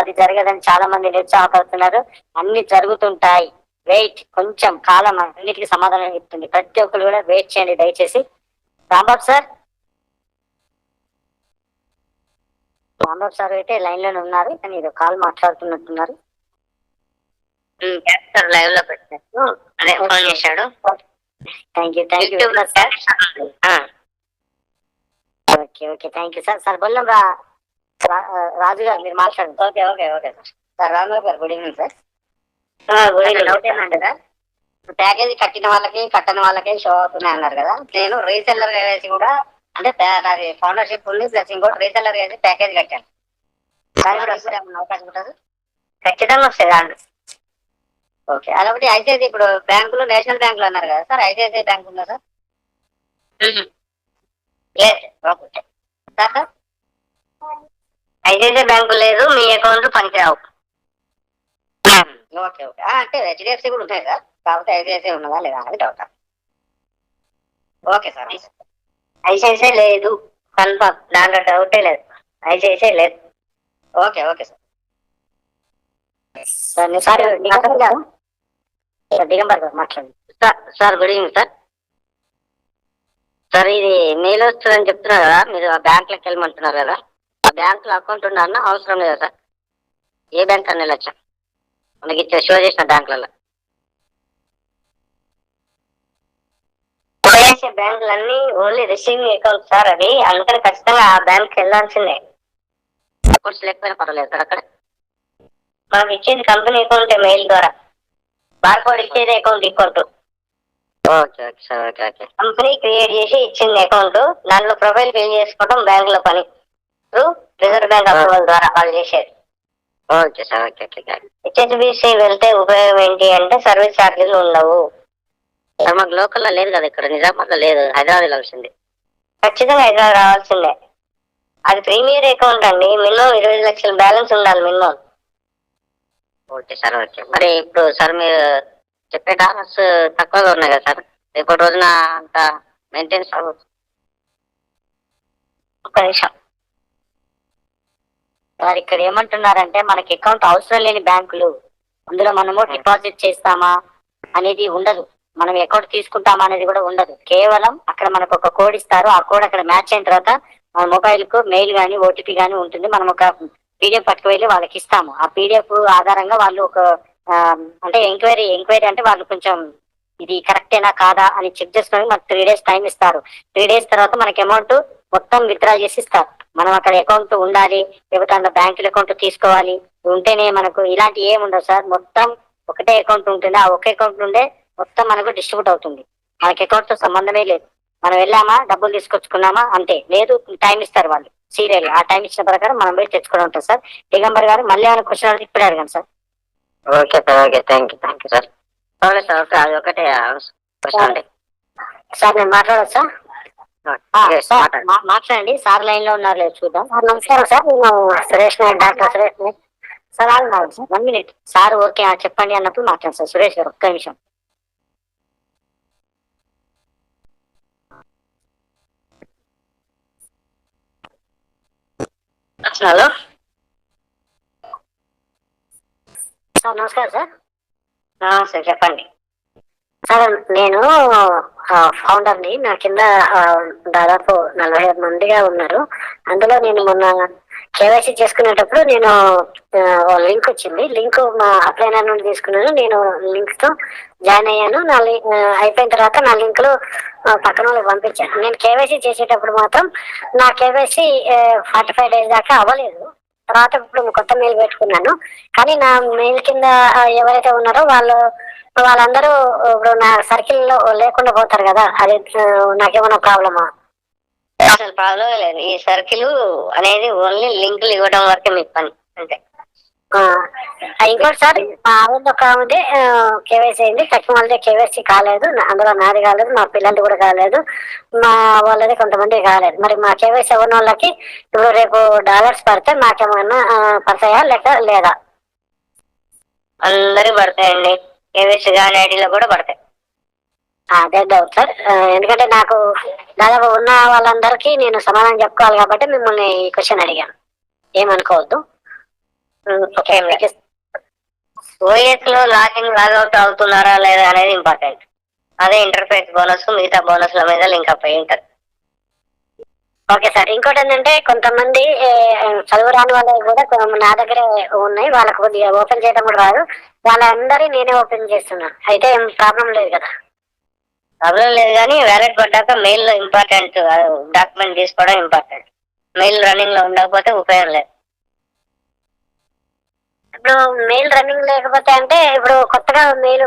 అది జరగదని చాలా మంది నిరుత్సాహపడుతున్నారు. అన్ని జరుగుతుంటాయి. వెయిట్, కొంచెం కాలం అన్నిటికీ సమాధానం చెప్తుంది. ప్రతి ఒక్కరు కూడా వెయిట్ చేయండి దయచేసి. రాంబాబు సార్, రాంబాబు సార్ అయితే లైన్ లోనే ఉన్నారు, కానీ ఏదో కాల్ మాట్లాడుతున్నట్టున్నారు. లైవ్ లో పెట్టారు, అదే ఫోన్ చేశాడు. Thank you sir. Okay okay, thank you sir. Sir Bollam Raju garu, మీరు మాట్లాడండి. Okay okay okay sir. Sir Rambabu garu, good evening sir. Good evening. Doubt ఏంటంటే సార్, ప్యాకేజీ కట్టిన వాళ్ళకి కట్టని వాళ్ళకి షో అవుతున్నాయి అన్నారు కదా. నేను రీసెల్లర్ వేసి కూడా, అంటే నాది ఫౌండర్షిప్ ఉంది ప్లస్ ఇంకోటి రీసెల్లర్ వేసి ప్యాకేజ్ కట్టాను. దాని కూడా వస్తే ఏమన్నా అవకాశం ఉంటుంది? ఖచ్చితంగా వస్తుంది అండి. ఓకే, అదొకటి. ఐసిఐసి ఇప్పుడు బ్యాంకులు నేషనల్ బ్యాంకులు అన్నారు కదా సార్, ఐసిఐసిఐ బ్యాంక్ ఉందా సార్? లేదు. Okay sir. Sir ICICI bank లేదు, మీ అకౌంట్ పనికిరావు. ఓకే ఓకే, అంటే హెచ్డిఎఫ్సి కూడా ఉంటాయి సార్, కాకపోతే ఐసిఐసిఐ ఉన్నదా లేదా అనేది డౌట్. Okay sir. ఐసిఐసిఐ లేదు కన్ఫర్మ్, దాంట్లో డౌటే లేదు. ఐసిఐసిఐ లేదు. Okay okay sir. Sir Digambar గారు మాట్లాడండి. Sir good evening sir. Sir ఇది మెయిల్ వస్తుందని చెప్తున్నారు కదా, మీరు ఆ బ్యాంకులోకి వెళ్ళమంటున్నారు కదా, ఆ బ్యాంకులో అకౌంట్ ఉన్న అవసరం లేదా సార్? ఏ బ్యాంక్ అని వెళ్ళొచ్చా మనకి ఇచ్చే షో చేసిన బ్యాంకులలో? బ్యాంకులన్నీ ఓన్లీ రిసీవింగ్ అకౌంట్ సార్ అది, అందుకని ఖచ్చితంగా ఆ బ్యాంక్కి వెళ్ళాల్సిందే. అకౌంట్స్ లేకపోయినా పర్వాలేదు సార్. అక్కడ మనం ఇచ్చేది కంపెనీ అకౌంట్ మెయిల్ ద్వారా, బార్కోడ్ ఇచ్చేది account account. Okay okay sir. Okay okay, company create చేసి ఇచ్చింది అకౌంట్, దాంట్లో ప్రొఫైల్ ఫిల్ చేసుకోవడం బ్యాంకులో పని, రిజర్వ్ బ్యాంక్ అప్రూవల్ ద్వారా వాళ్ళు చేసేది. Okay sir. Okay okay. HSBC వెళ్తే ఉపయోగం ఏంటి అంటే సర్వీస్ ఛార్జీలు ఉండవు సార్. మాకు లోకల్లో లేదు కదా, ఇక్కడ నిజామాబాద్లో లేదు, హైదరాబాద్లో వచ్చింది. ఖచ్చితంగా హైదరాబాద్ రావాల్సిందే. అది ప్రీమియర్ అకౌంట్ అండి, మినిమం 20 లక్షల బ్యాలెన్స్ ఉండాలి మినిమం. Okay sir. ఓకే, మరి ఇప్పుడు సార్ మీరు చెప్పే డాలర్స్ తక్కువగా ఉన్నాయి కదా సార్, రేపటి రోజున అంత మెయింటెనెన్స్ అవ్వచ్చు. ఒక్క నిమిషం సార్, ఇక్కడ ఏమంటున్నారంటే మనకి అకౌంట్ అవసరం లేని బ్యాంకులు, అందులో మనము డిపాజిట్ చేస్తామా అనేది ఉండదు, మనం అకౌంట్ తీసుకుంటామా అనేది కూడా ఉండదు. కేవలం అక్కడ మనకు ఒక కోడ్ ఇస్తారు, ఆ కోడ్ అక్కడ మ్యాచ్ అయిన తర్వాత మన మొబైల్ కు మెయిల్ కానీ ఓటీపీ కానీ ఉంటుంది. మనం ఒక పీడిఎఫ్ పట్టుకు వెళ్ళి వాళ్ళకి ఇస్తాము. ఆ పీడిఎఫ్ ఆధారంగా వాళ్ళు ఒక అంటే ఎంక్వైరీ అంటే వాళ్ళు కొంచెం ఇది కరెక్టేనా కాదా అని చెక్ చేసుకొని మనకు 3 days టైం ఇస్తారు. 3 days తర్వాత మనకి అమౌంట్ మొత్తం విత్డ్రా చేసి ఇస్తారు. మనం అక్కడ అకౌంట్ ఉండాలి, లేకపోతే అందులో బ్యాంకుల అకౌంట్ తీసుకోవాలి, ఉంటేనే మనకు ఇలాంటి ఏమి ఉండదు సార్. మొత్తం ఒకటే అకౌంట్ ఉంటుంది, ఆ ఒకే అకౌంట్ నుండే మొత్తం మనకు డిస్ట్రిబ్యూట్ అవుతుంది. మనకి అకౌంట్ తో సంబంధమే లేదు. మనం వెళ్ళామా డబ్బులు తీసుకొచ్చుకున్నామా అంతే, లేదు టైం ఇస్తారు వాళ్ళు సీరియల్, ఆ టైం ఇచ్చిన ప్రకారం మనం పోయి తెచ్చుకోవడం ఉంటుంది సార్. దిగంబర్ గారు మళ్ళీ ఏమైనా క్వశ్చన్ ఇప్పుడే అడగండి sir. Okay sir. Okay, thank you sir. Okay sir. Okay, అది ఒకటే క్వశ్చన్ అండి సార్. నేను మాట్లాడచ్చా? మాట్లాడండి సార్, లైన్ లో ఉన్నారు లేదు చూద్దాం. నమస్కారం సార్, నేను సురేష్ నాయక్, డాక్టర్ సురేష్ నాయక్ సార్. ఆగున్నారు సార్, 1 minute సార్. ఓకే చెప్పండి అన్నప్పుడు మాట్లాడు సార్. సురేష్ గారు ఒక్క నిమిషం. హలో సార్, నమస్కారం సార్. సార్ చెప్పండి సార్. నేను ఫౌండర్ని, నా కింద దాదాపు 45 మందిగా ఉన్నారు. అందులో నేను మొన్న కేవైసీ చేసుకునేటప్పుడు నేను లింక్ వచ్చింది, లింక్ మా అప్లైనర్ నుండి తీసుకున్నాను. నేను లింక్ తో జాయిన్ అయ్యాను. నా అయిపోయిన తర్వాత నా లింక్ లో పక్కన వాళ్ళకి పంపించాను. నేను కేవైసీ చేసేటప్పుడు మాత్రం నా కేవైసీ 45 days దాకా అవ్వలేదు. తర్వాత ఇప్పుడు కొత్త మెయిల్ పెట్టుకున్నాను, కానీ నా మెయిల్ కింద ఎవరైతే ఉన్నారో వాళ్ళందరూ ఇప్పుడు నా సర్కిల్ లో లేకుండా పోతారు కదా, అది నాకేమన్నా ప్రాబ్లమా? అసలు ప్రాబ్లం లేదు. ఈ సర్కిల్ అనేది ఓన్లీ లింకులు ఇవ్వడం వరకే మీ పని అంతే. ఇంకోటి సార్, మా ఆవిడ ఒక ఆమెది కేవైసీ అయింది, కట్టిన వాళ్ళది కేవైసీ కాలేదు, అందులో నాది కాలేదు, మా పిల్లలది కూడా కాలేదు, మా వాళ్ళది కొంతమంది కాలేదు. మరి మా కేవైసీ అవ్వని వాళ్ళకి ఇప్పుడు రేపు డాలర్స్ పడితే మాకేమన్నా పడతాయా లేక లేదా? అందరూ పడతాయండి, కేవైసీ కానీ ఐడీలో కూడా పడతాయి. అదే డౌట్ సార్, ఎందుకంటే నాకు దాదాపు ఉన్న వాళ్ళందరికీ నేను సమాధానం చెప్పుకోవాలి కాబట్టి మిమ్మల్ని ఈ క్వశ్చన్ అడిగాను, ఏమనుకోవద్దు. ఓకే, ఓఎస్ లో లాగిన్ లాగౌట్ అవుతున్నారా లేదా అనేది ఇంపార్టెంట్. అదే ఇంటర్ఫేస్ బోనస్ మిగతా బోనస్ల మీద లింక్ అప్ అయి ఉంటారు. ఓకే సార్, ఇంకోటి ఏంటంటే కొంతమంది చదువు రాని వాళ్ళకి కూడా నా దగ్గరే ఉన్నాయి, వాళ్ళకి కొద్దిగా ఓపెన్ చేయడం కూడా రాదు. వాళ్ళందరి నేనే ఓపెన్ చేస్తున్నా, అయితే ఏం ప్రాబ్లం లేదు కదా? ప్రాబ్లం లేదు, కానీ వ్యాలెట్ పడ్డాక మెయిల్ లో ఇంపార్టెంట్, డాక్యుమెంట్ తీసుకోవడం ఇంపార్టెంట్. మెయిల్ రన్నింగ్ లో ఉండకపోతే ఉపయోగం లేదు. ఇప్పుడు మెయిల్ రన్నింగ్ లేకపోతే అంటే ఇప్పుడు కొత్తగా మెయిల్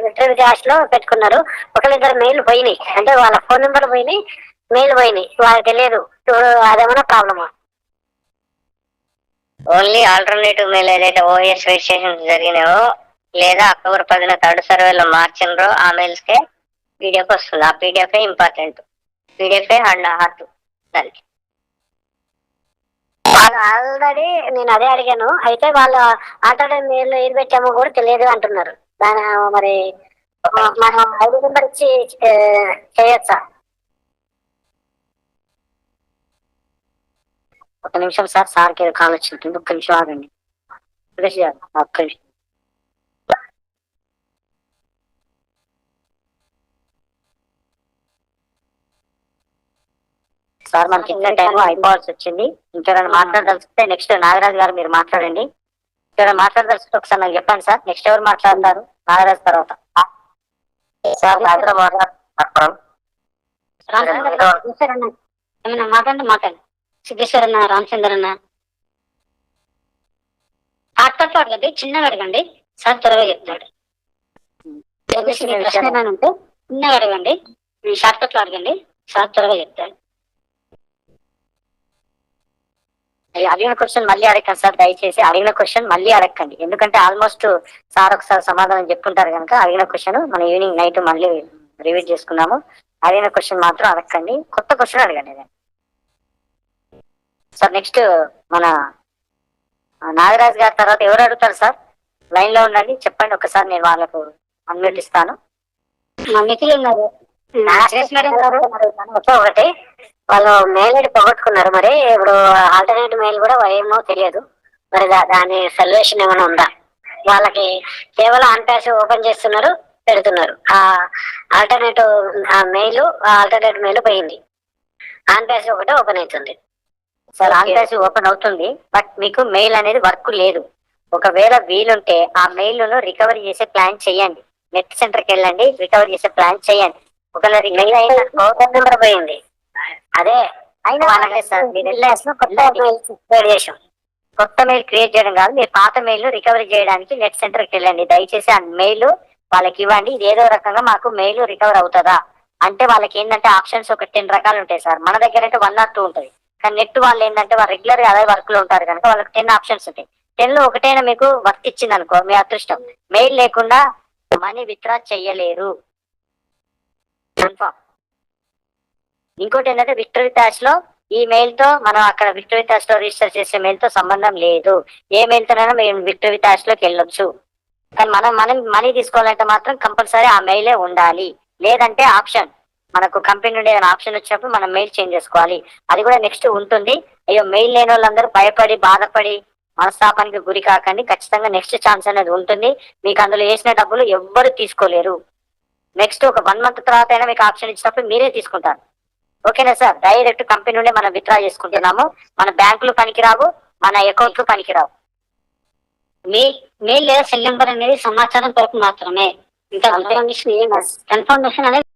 విక్టరీ డాష్ లో పెట్టుకున్నారు, ఒకరిద్దరు మెయిల్ పోయినాయి అంటే వాళ్ళ ఫోన్ నెంబర్ పోయినాయి, మెయిల్ పోయినాయి, వాళ్ళకి తెలియదు. ఇప్పుడు అదేమన్నా ప్రాబ్లమా? ఓన్లీ ఆల్టర్నేటివ్ మెయిల్ ఏదైతే ఓఎస్ రిజిస్ట్రేషన్ జరిగినాయో లేదా అక్టోబర్ 10 థర్డ్ సర్వేలో మార్చినరో ఆ మెయిల్స్ కే పీడిఎఫ్ వస్తుంది. ఆ PDF important, PDF and heart దానికి. ఆల్రెడీ నేను అదే అడిగాను, అయితే వాళ్ళు ఆల్టర్నేట్ మెయిల్ ఏది పెట్టామో కూడా తెలియదు అంటున్నారు. దాని మరి మనం ఐడి నెంబర్ ఇచ్చి చేయొచ్చా? ఒక నిమిషం సార్, సార్కి ఏదో కాల్ వచ్చింది, ఒక్క నిమిషం ఆగండి. ఒక్క నిమిషం సార్, మనకి ఇచ్చిన టైం అయిపోవాల్సి వచ్చింది. ఇంకెవరైనా మాట్లాడదలుచుకుంటే నెక్స్ట్ నాగరాజు గారు మీరు మాట్లాడండి. ఇంకెవరైనా మాట్లాడదలుచుకుంటే ఒకసారి నాకు చెప్పండి సార్. నెక్స్ట్ ఎవరు మాట్లాడతారు? నాగరాజు తర్వాత సార్. ఏమన్నా మాట్లాడండి, మాట్లాడండి. సిద్ధేశ్వర్ అన్న, రామచంద్ర అన్న, హాట్కట్ అడగండి, చిన్నగా అడగండి సార్, త్వరగా చెప్తాడు. ప్రశ్న ఏమైనా ఉంటే చిన్నగా అడగండి, షార్ట్ కట్ లో అడగండి, సార్ త్వరగా చెప్తాడు. అడిగిన క్వశ్చన్ మళ్ళీ అడగండి సార్, దయచేసి అడిగిన క్వశ్చన్ మళ్ళీ అడగండి. ఎందుకంటే ఆల్మోస్ట్ సార్ ఒకసారి సమాధానం చెప్పుకుంటారు కనుక అడిగిన క్వశ్చన్ మనం ఈవినింగ్ నైట్ మళ్ళీ రివ్యూ చేసుకున్నాము. అడిగిన క్వశ్చన్ మాత్రం అడగండి, కొత్త క్వశ్చన్ అడగండి సార్. నెక్స్ట్ మన నాగరాజ్ గారి తర్వాత ఎవరు అడుగుతారు సార్? లైన్ లో ఉండండి, చెప్పండి ఒకసారి, నేను వాళ్ళకు అన్మ్యూట్ ఇస్తాను. మా మిత్రులు ఉన్నారు, ఒకటి వాళ్ళు మెయిల్ ఐడి పోగొట్టుకున్నారు, మరి ఇప్పుడు ఆల్టర్నేట్ మెయిల్ కూడా ఏమో తెలియదు, మరి దాని సొల్యూషన్ ఏమైనా ఉందా? వాళ్ళకి కేవలం ఆన్ ప్యాస్ ఓపెన్ చేస్తున్నారు, పెడుతున్నారు. ఆ ఆల్టర్నేటివ్ మెయిల్, ఆల్టర్నేట్ మెయిల్ పోయింది, ఆన్ ప్యాస్ ఒకటే ఓపెన్ అవుతుంది. సార్, ఆన్ ప్యాస్ ఓపెన్ అవుతుంది, బట్ మీకు మెయిల్ అనేది వర్క్ లేదు. ఒకవేళ వీలుంటే ఆ మెయిల్ ను రికవరీ చేసే ప్లాన్ చేయండి. నెట్ సెంటర్కి వెళ్ళండి, రికవరీ చేసే ప్లాన్ చేయండి. ఒకవేళ మెయిల్ అయిన ఫోన్ నెంబర్ పోయింది, అదే అయినా వాళ్ళకే సార్. మీరు కొత్త మెయిల్ క్రియేట్ చేయడం కాదు, మీరు పాత మెయిల్ ను రికవరీ చేయడానికి నెట్ సెంటర్కి వెళ్ళండి. దయచేసి ఆ మెయిల్ వాళ్ళకి ఇవ్వండి. ఇది ఏదో రకంగా మాకు మెయిల్ రికవర్ అవుతుందా అంటే వాళ్ళకి ఏంటంటే ఆప్షన్స్ ఒక 10 రకాలు ఉంటాయి సార్. మన దగ్గర అయితే 1 or 2 ఉంటుంది, కానీ నెట్ వాళ్ళు ఏంటంటే వాళ్ళు రెగ్యులర్ గా అదే వర్క్ లో ఉంటారు కనుక వాళ్ళకి 10 ఆప్షన్స్ ఉంటాయి. 10 లో ఒకటైనా మీకు వర్క్ ఇచ్చింది అనుకో, మీ అదృష్టం. మెయిల్ లేకుండా మనీ విత్డ్రా చెయ్యలేరు, కన్ఫర్మ్. ఇంకోటి ఏంటంటే విక్టరీ డాష్ లో ఈ మెయిల్ తో మనం అక్కడ విక్టరీ డాష్ లో రిజిస్టర్ చేసే మెయిల్ తో సంబంధం లేదు. ఏ మెయిల్ తోనైనా మేము విక్టరీ డాష్ లోకి వెళ్ళొచ్చు, కానీ మనం మనీ తీసుకోవాలంటే మాత్రం కంపల్సరీ ఆ మెయిలే ఉండాలి. లేదంటే ఆప్షన్, మనకు కంపెనీ నుండి ఏదైనా ఆప్షన్ వచ్చినప్పుడు మనం మెయిల్ చేంజ్ చేసుకోవాలి. అది కూడా నెక్స్ట్ ఉంటుంది. అయ్యో మెయిల్ లేని వాళ్ళందరూ భయపడి బాధపడి మనస్తాపానికి గురి కాకండి. ఖచ్చితంగా నెక్స్ట్ ఛాన్స్ అనేది ఉంటుంది. మీకు అందులో వేసిన డబ్బులు ఎవ్వరు తీసుకోలేరు. నెక్స్ట్ ఒక 1 month తర్వాత అయినా మీకు ఆప్షన్ ఇచ్చినప్పుడు మీరే తీసుకుంటారు. ఓకేనా సార్? డైరెక్ట్ కంపెనీ నుండి మనం విత్డ్రా చేసుకుంటున్నాము. మన బ్యాంకులు పనికిరావు, మన అకౌంట్లు పనికిరావు. మీ మెయిల్ లేదా సెల్ నెంబర్ అనేది సమాచారం కొరకు మాత్రమే, ఇంకా కన్ఫర్మేషన్ అనేది